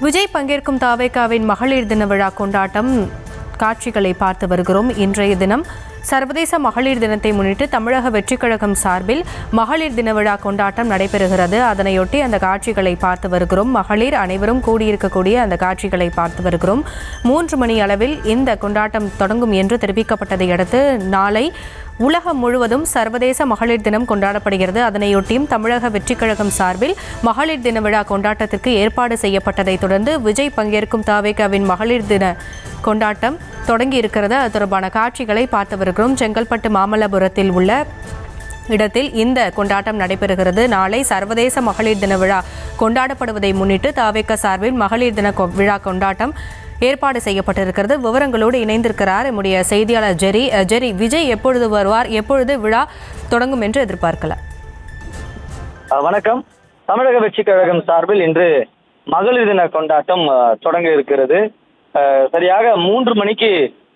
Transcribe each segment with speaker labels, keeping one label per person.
Speaker 1: விஜய் பங்கேற்கும் தாவேகாவின் மகளிர் தின விழா கொண்டாட்டம் காட்சிகளை பார்த்து வருகிறோம். இன்றைய தினம் சர்வதேச மகளிர் தினத்தை முன்னிட்டு தமிழக வெற்றிக் கழகம் சார்பில் மகளிர் தின விழா கொண்டாட்டம் நடைபெறுகிறது. அதனையொட்டி அந்த காட்சிகளை பார்த்து வருகிறோம். மகளிர் அனைவரும் கூடியிருக்கக்கூடிய அந்த காட்சிகளை பார்த்து வருகிறோம். 3 மணி அளவில் இந்த கொண்டாட்டம் தொடங்கும் என்று தெரிவிக்கப்பட்டதை அடுத்து நாளை உலகம் முழுவதும் சர்வதேச மகளிர் தினம் கொண்டாடப்படுகிறது. அதனையொட்டியும் தமிழக வெற்றிக் கழகம் சார்பில் மகளிர் தின விழா கொண்டாட்டத்திற்கு ஏற்பாடு செய்யப்பட்டதை தொடர்ந்து விஜய் பங்கேற்கும் தாவேகாவின் மகளிர் தின கொண்டாட்டம் தொடங்கி இருக்கிறது. அது தொடர்பான காட்சிகளை பார்த்து வருகிறோம். செங்கல்பட்டு மாமல்லபுரத்தில் உள்ள இடத்தில் இந்த கொண்டாட்டம் நடைபெறுகிறது. நாளை சர்வதேச மகளிர் தின விழா கொண்டாடப்படுவதை முன்னிட்டு தாவேகா சார்பில் மகளிர் தின விழா கொண்டாட்டம் ஏற்பாடு செய்யப்பட்டிருக்கிறது. விவரங்களோடு இணைந்திருக்கிறார் நம்முடைய செய்தியாளர் ஜெரி. விஜய் எப்பொழுது வருவார், எப்பொழுது விழா தொடங்கும் என்று எதிர்பார்க்கலாம்?
Speaker 2: வணக்கம். தமிழக வெற்றிக் கழகம் சார்பில் இன்று மகளிர் தின கொண்டாட்டம் தொடங்க இருக்கிறது. சரியாக 3 மணிக்கு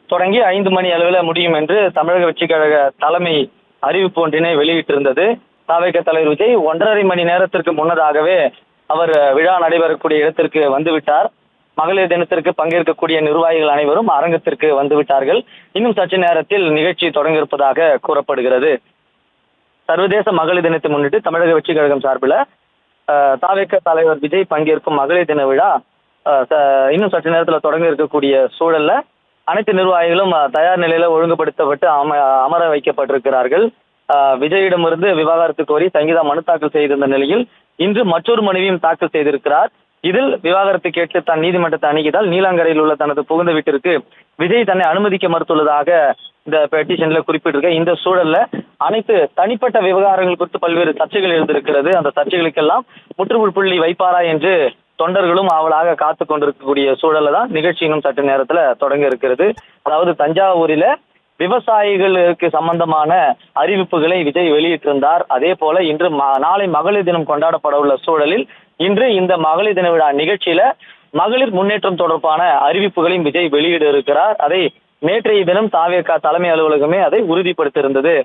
Speaker 2: தொடங்கி 5 மணி அளவில் முடியும் என்று தமிழக வெற்றிக் கழக தலைமை அறிவிப்பு ஒன்றினை வெளியிட்டிருந்தது. தாவேகா தலைவர் விஜய் 1.5 மணி நேரத்திற்கு முன்னதாகவே அவர் விழா நடைபெறக்கூடிய இடத்திற்கு வந்துவிட்டார். மகளிர் தினத்திற்கு பங்கேற்கக்கூடிய நிர்வாகிகள் அனைவரும் அரங்கத்திற்கு வந்துவிட்டார்கள். இன்னும் சற்று நேரத்தில் நிகழ்ச்சி தொடங்க இருப்பதாக கூறப்படுகிறது. சர்வதேச மகளிர் தினத்தை முன்னிட்டு தமிழக வெற்றிக் கழகம் சார்பில் தாவேகா தலைவர் விஜய் பங்கேற்கும் மகளிர் தின விழா இன்னும் சற்று நேரத்தில் தொடங்க இருக்கக்கூடிய சூழல்ல அனைத்து நிர்வாகிகளும் தயார் நிலையில ஒழுங்குபடுத்தப்பட்டு அமர வைக்கப்பட்டிருக்கிறார்கள். விஜயிடமிருந்து விவாகரத்து கோரி சங்கீதா மனு தாக்கல் செய்திருந்த நிலையில் இன்று மற்றொரு மனுவையும் தாக்கல் செய்திருக்கிறார். இதில் விவாகரத்து கேட்டு தான் நீதிமன்றத்தை அணுகியதால் நீலாங்கரையில் உள்ள தனது புகுந்த வீட்டிற்கு விஜய் தன்னை அனுமதிக்க மறுத்துள்ளதாக இந்த பெட்டிஷன்ல குறிப்பிட்டிருக்க இந்த சூழல்ல அனைத்து தனிப்பட்ட விவகாரங்கள் குறித்து பல்வேறு சர்ச்சைகள் எழுந்திருக்கிறது. அந்த சர்ச்சைகளுக்கெல்லாம் முற்றுப்புள்ளி வைப்பாரா என்று தொண்டர்களும் அவளாக காத்து கொண்டிருக்கக்கூடிய சூழல்ல தான் நிகழ்ச்சி இன்னும் சற்று நேரத்துல தொடங்க இருக்கிறது. அதாவது தஞ்சாவூரில விவசாயிகளுக்கு சம்பந்தமான அறிவிப்புகளை விஜய் வெளியிட்டிருந்தார். அதே போல இன்று நாளை மகளிர் தினம் கொண்டாடப்பட உள்ள சூழலில் இன்று இந்த மகளிர் தின விழா நிகழ்ச்சியில மகளிர் முன்னேற்றம் தொடர்பான அறிவிப்புகளையும் விஜய் வெளியிட இருக்கிறார். அதை நேற்றைய தினம் தாவேகா தலைமை அலுவலகமே அதை உறுதிப்படுத்தியிருந்தது